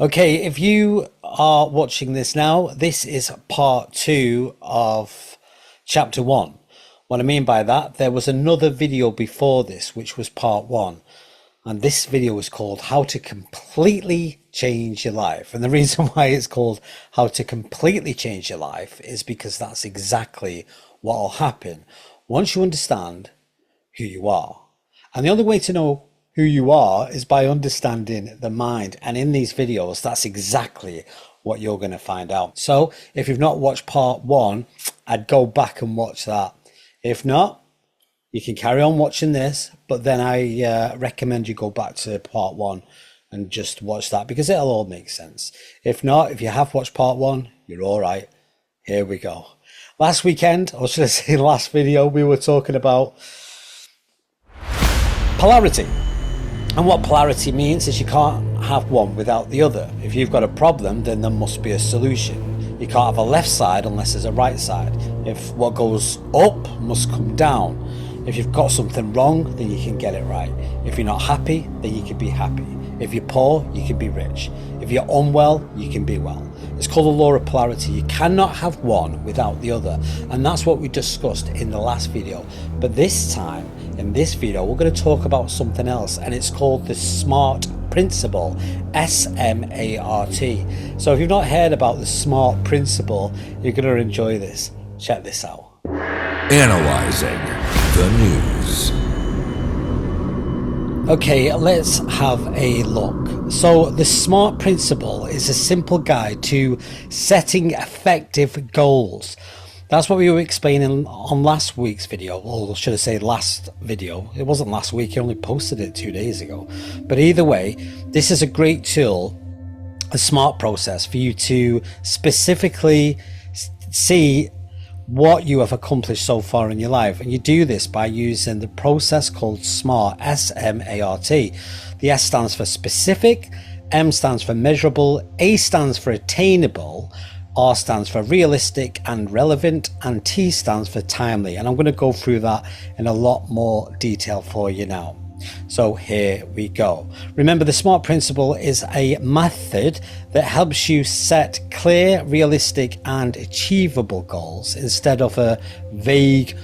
Okay, if you are watching this now, this is part two of chapter one. What I mean by that, there was another video before this, which was part one. And this video is called How to Completely Change Your Life. And the reason why it's called How to Completely Change Your Life is because that's exactly what will happen once you understand who you are. And the only way to know who you are is by understanding the mind. And in these videos, that's exactly what you're going to find out. So if you've not watched part one, I'd go back and watch that. If not, you can carry on watching this, but then I recommend you go back to part one and just watch that because it'll all make sense. If not, if you have watched part one, you're all right. Here we go. Last weekend, or should I say last video, we were talking about polarity. And what polarity means is you can't have one without the other. If you've got a problem, then there must be a solution. You can't have a left side unless there's a right side. If what goes up must come down. If you've got something wrong, then you can get it right. If you're not happy, then you can be happy. If you're poor, you can be rich. If you're unwell, you can be well. It's called the law of polarity. You cannot have one without the other. And that's what we discussed in the last video. But this time, in this video, we're going to talk about something else. And it's called the S.M.A.R.T principle. S.M.A.R.T. So if you've not heard about the S.M.A.R.T principle, you're going to enjoy this. Check this out. Analyzing the news. Okay, let's have a look. So the S.M.A.R.T principle is a simple guide to setting effective goals. That's what we were explaining on last week's video, or should I say last video. It wasn't last week, I only posted it 2 days ago. But either way, this is a great tool, a S.M.A.R.T process for you to specifically see what you have accomplished so far in your life. And you do this by using the process called S.M.A.R.T, S-M-A-R-T. The S stands for specific, M stands for measurable, A stands for attainable, R stands for realistic and relevant, and T stands for timely. And I'm going to go through that in a lot more detail for you now. So here we go. Remember, the S.M.A.R.T principle is a method that helps you set clear, realistic and achievable goals instead of a vague,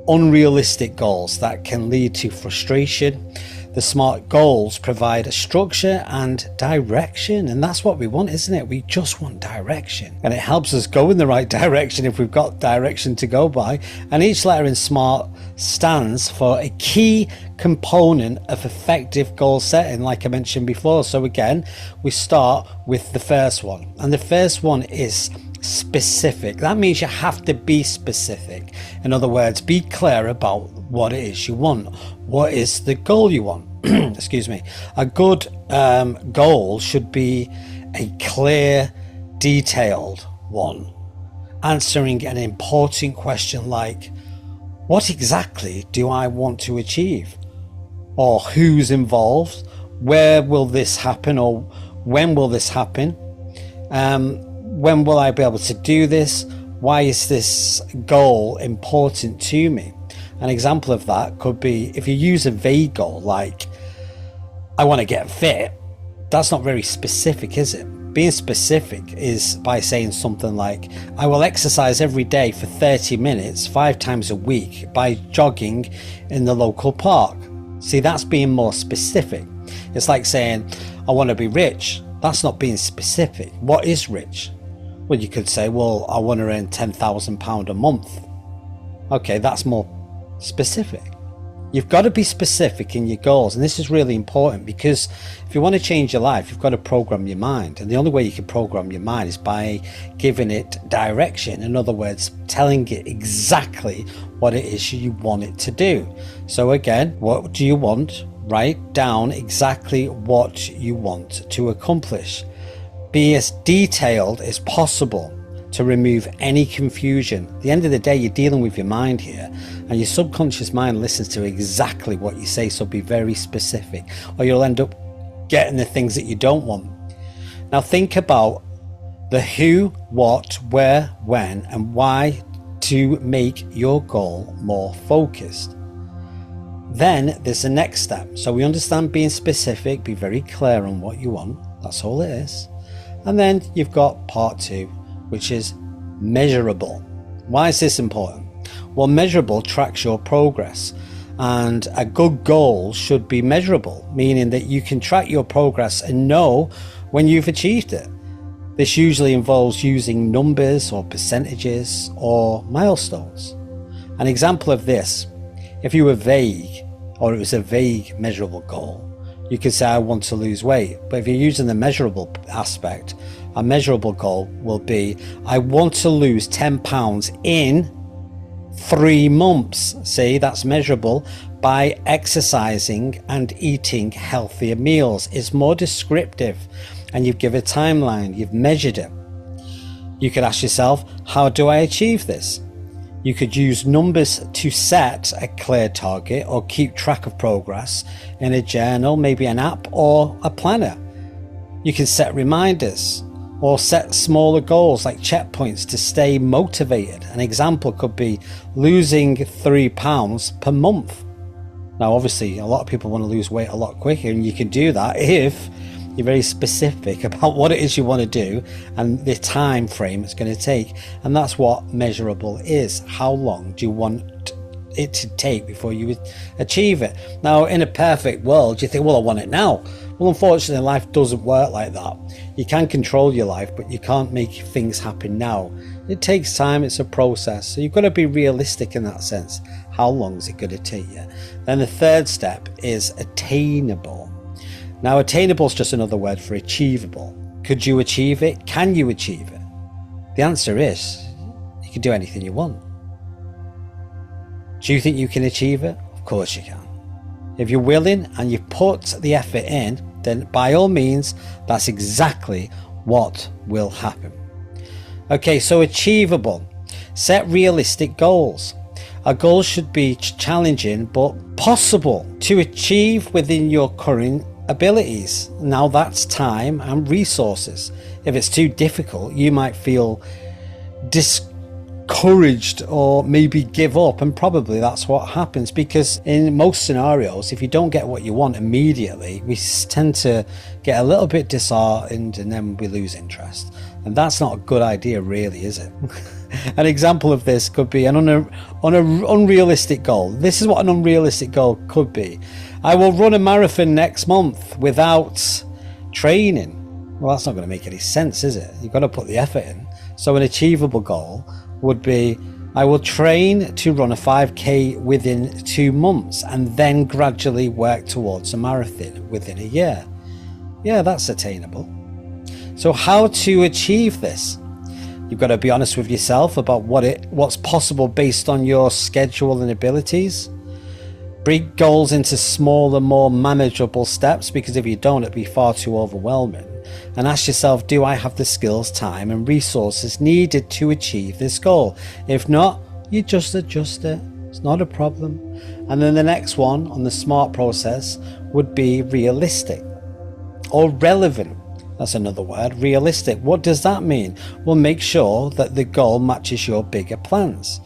unrealistic goals that can lead to frustration. The S.M.A.R.T goals provide a structure and direction, and that's what we want, isn't it? We just want direction, and it helps us go in the right direction if we've got direction to go by. And each letter in S.M.A.R.T stands for a key component of effective goal setting, like I mentioned before. So again, we start with the first one, and the first one is specific. That means you have to be specific. In other words, be clear about what it is you want. What is the goal you want? Excuse me. A good goal should be a clear, detailed one, answering an important question like, what exactly do I want to achieve? Or who's involved? Where will this happen? Or when will this happen? When will I be able to do this? Why is this goal important to me? An example of that could be if you use a vague goal like, I want to get fit. That's not very specific, is it? Being specific is by saying something like, I will exercise every day for 30 minutes, 5 times a week by jogging in the local park. See, that's being more specific. It's like saying, I want to be rich. That's not being specific. What is rich? Well, you could say, well, I want to earn £10,000 a month. Okay, that's more specific. You've got to be specific in your goals, and this is really important because if you want to change your life, you've got to program your mind, and the only way you can program your mind is by giving it direction. In other words, telling it exactly what it is you want it to do. So again, what do you want? Write down exactly what you want to accomplish. Be as detailed as possible to remove any confusion. At the end of the day, you're dealing with your mind here, and your subconscious mind listens to exactly what you say, so be very specific, or you'll end up getting the things that you don't want. Now think about the who, what, where, when, and why to make your goal more focused. Then there's the next step. So we understand being specific, be very clear on what you want. That's all it is. And then you've got part 2, which is measurable. Why is this important? Well, measurable tracks your progress, and a good goal should be measurable, meaning that you can track your progress and know when you've achieved it. This usually involves using numbers or percentages or milestones. An example of this, if you were vague, or it was a vague measurable goal, you could say, I want to lose weight. But if you're using the measurable aspect, a measurable goal will be, I want to lose 10 pounds in 3 months. See, that's measurable. By exercising and eating healthier meals. It's more descriptive, and you've given a timeline, you've measured it. You could ask yourself, how do I achieve this? You could use numbers to set a clear target or keep track of progress in a journal, maybe an app or a planner. You can set reminders or set smaller goals like checkpoints to stay motivated. An example could be losing 3 pounds per month. Now, obviously, a lot of people want to lose weight a lot quicker, and you can do that if you're very specific about what it is you want to do and the time frame it's going to take. And that's what measurable is. How long do you want it to take before you achieve it? Now, in a perfect world, you think, well, I want it now. Well, unfortunately, life doesn't work like that. You can control your life, but you can't make things happen now. It takes time. It's a process. So you've got to be realistic in that sense. How long is it going to take you? Then the third step is attainable. Now, attainable is just another word for achievable. Could you achieve it? Can you achieve it? The answer is, you can do anything you want. Do you think you can achieve it? Of course you can. If you're willing and you put the effort in, then by all means, that's exactly what will happen. Okay, so achievable. Set realistic goals. A goal should be challenging but possible to achieve within your current abilities. Now that's time and resources. If it's too difficult, you might feel discouraged or maybe give up, and probably that's what happens, because in most scenarios, if you don't get what you want immediately, we tend to get a little bit disheartened and then we lose interest, and that's not a good idea, really, is it? An example of this could be an unrealistic goal. This is what an unrealistic goal could be. I will run a marathon next month without training. Well, that's not going to make any sense, is it? You've got to put the effort in. So an achievable goal would be, I will train to run a 5k within 2 months and then gradually work towards a marathon within a year. Yeah, that's attainable. So how to achieve this? You've got to be honest with yourself about what's possible based on your schedule and abilities. Break goals into smaller, more manageable steps, because if you don't, it'd be far too overwhelming. And ask yourself, do I have the skills, time and resources needed to achieve this goal? If not, you just adjust it. It's not a problem. And then the next one on the SMART process would be realistic or relevant. That's another word, realistic. What does that mean? Well, make sure that the goal matches your bigger plans.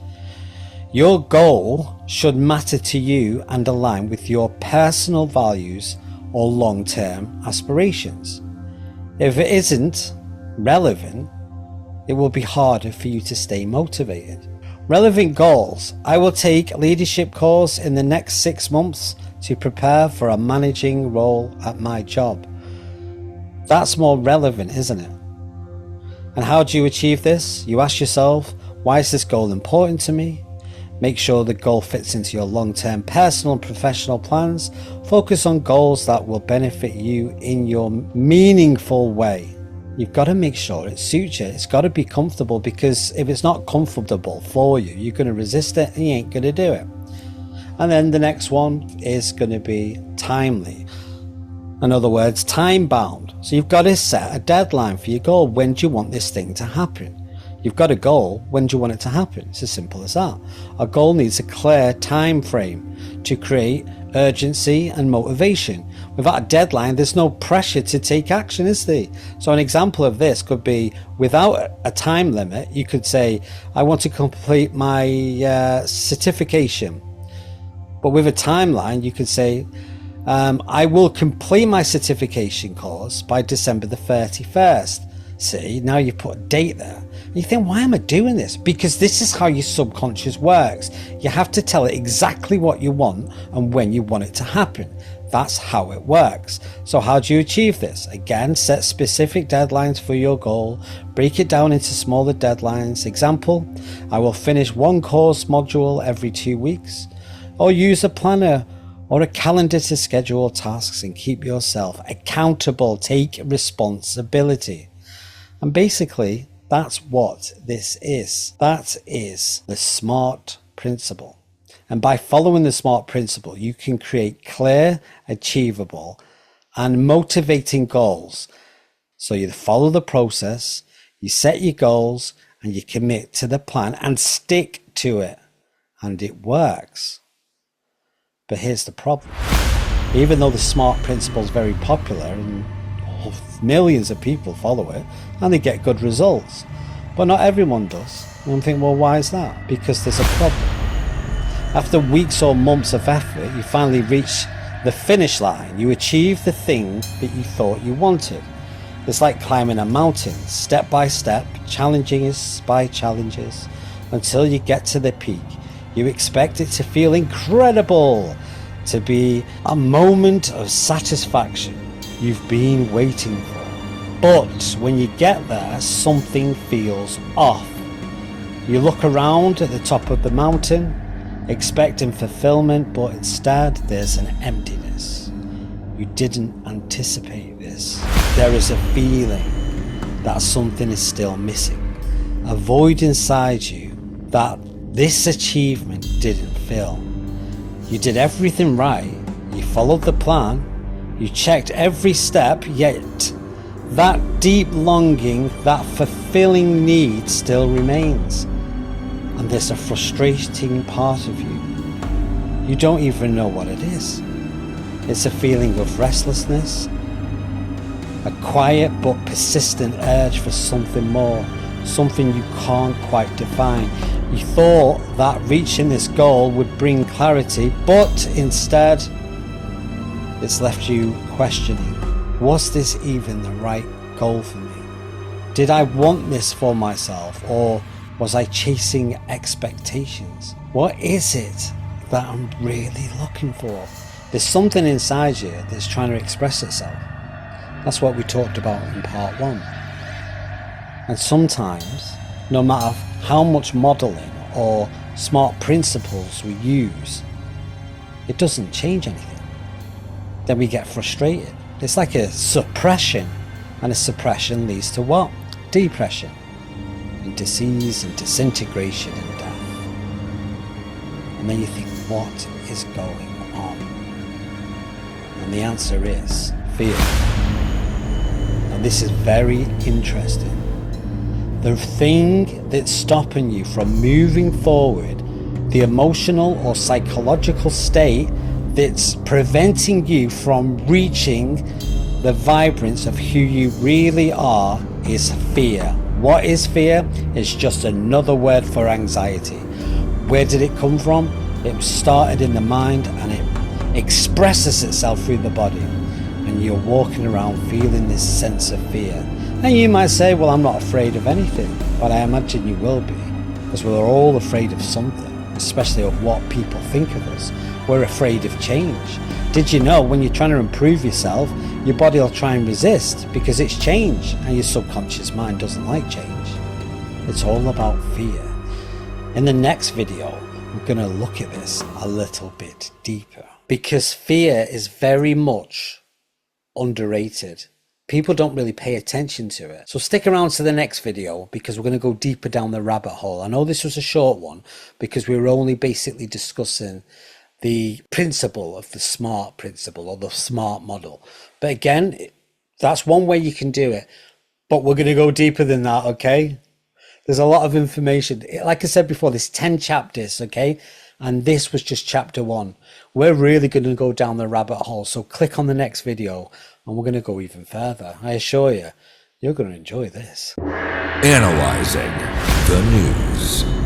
Your goal should matter to you and align with your personal values or long-term aspirations. If it isn't relevant, it will be harder for you to stay motivated. Relevant goals. I will take a leadership course in the next 6 months to prepare for a managing role at my job. That's more relevant, isn't it? And how do you achieve this? You ask yourself, why is this goal important to me? Make sure the goal fits into your long-term personal and professional plans. Focus on goals that will benefit you in your meaningful way. You've got to make sure it suits you. It's got to be comfortable, because if it's not comfortable for you, you're going to resist it and you ain't going to do it. And then the next one is going to be timely. In other words, time bound. So you've got to set a deadline for your goal. When do you want this thing to happen? You've got a goal. When do you want it to happen? It's as simple as that. A goal needs a clear time frame to create urgency and motivation. Without a deadline, there's no pressure to take action, is there? So an example of this could be, without a time limit, you could say, I want to complete my certification. But with a timeline, you could say, I will complete my certification course by December the 31st. See, now you put a date there. And you think, why am I doing this? Because this is how your subconscious works. You have to tell it exactly what you want and when you want it to happen. That's how it works. So how do you achieve this? Again, set specific deadlines for your goal. Break it down into smaller deadlines. Example, I will finish one course module every 2 weeks. Or use a planner or a calendar to schedule tasks and keep yourself accountable. Take responsibility. And basically, that's what this is. That is the SMART principle. And by following the SMART principle, you can create clear, achievable, and motivating goals. So you follow the process, you set your goals, and you commit to the plan and stick to it. And it works. But here's the problem. Even though the SMART principle is very popular and millions of people follow it and they get good results, but not everyone does. And I'm thinking, well, why is that? Because there's a problem. After weeks or months of effort, you finally reach the finish line. You achieve the thing that you thought you wanted. It's like climbing a mountain, step by step, challenges by challenges, until you get to the peak. You expect it to feel incredible, to be a moment of satisfaction you've been waiting for. But when you get there, something feels off. You look around at the top of the mountain, expecting fulfillment, but instead there's an emptiness. You didn't anticipate this. There is a feeling that something is still missing. A void inside you that this achievement didn't fill. You did everything right. You followed the plan. You checked every step, yet that deep longing, that fulfilling need still remains. And there's a frustrating part of you. You don't even know what it is. It's a feeling of restlessness, a quiet but persistent urge for something more, something you can't quite define. You thought that reaching this goal would bring clarity, but instead, it's left you questioning, was this even the right goal for me? Did I want this for myself, or was I chasing expectations? What is it that I'm really looking for? There's something inside you that's trying to express itself. That's what we talked about in part 1. And sometimes, no matter how much modeling or SMART principles we use, it doesn't change anything. Then we get frustrated. It's like a suppression, and a suppression leads to what? Depression, and disease, and disintegration, and death. And then you think, what is going on? And the answer is fear. And this is very interesting. The thing that's stopping you from moving forward, the emotional or psychological state that's preventing you from reaching the vibrance of who you really are, is fear. What is fear? It's just another word for anxiety. Where did it come from? It started in the mind and it expresses itself through the body. And you're walking around feeling this sense of fear. And you might say, well, I'm not afraid of anything. But I imagine you will be. Because we're all afraid of something, especially of what people think of us. We're afraid of change. Did you know when you're trying to improve yourself, your body will try and resist because it's change, and your subconscious mind doesn't like change. It's all about fear. In the next video, we're going to look at this a little bit deeper, because fear is very much underrated. People don't really pay attention to it. So stick around to the next video, because we're going to go deeper down the rabbit hole. I know this was a short one because we were only basically discussing the principle of the SMART principle, or the SMART model. But again, that's one way you can do it. But we're going to go deeper than that, okay? There's a lot of information. Like I said before, there's 10 chapters, okay? And this was just chapter 1. We're really going to go down the rabbit hole. So click on the next video and we're going to go even further. I assure you, you're going to enjoy this. Analyzing the news.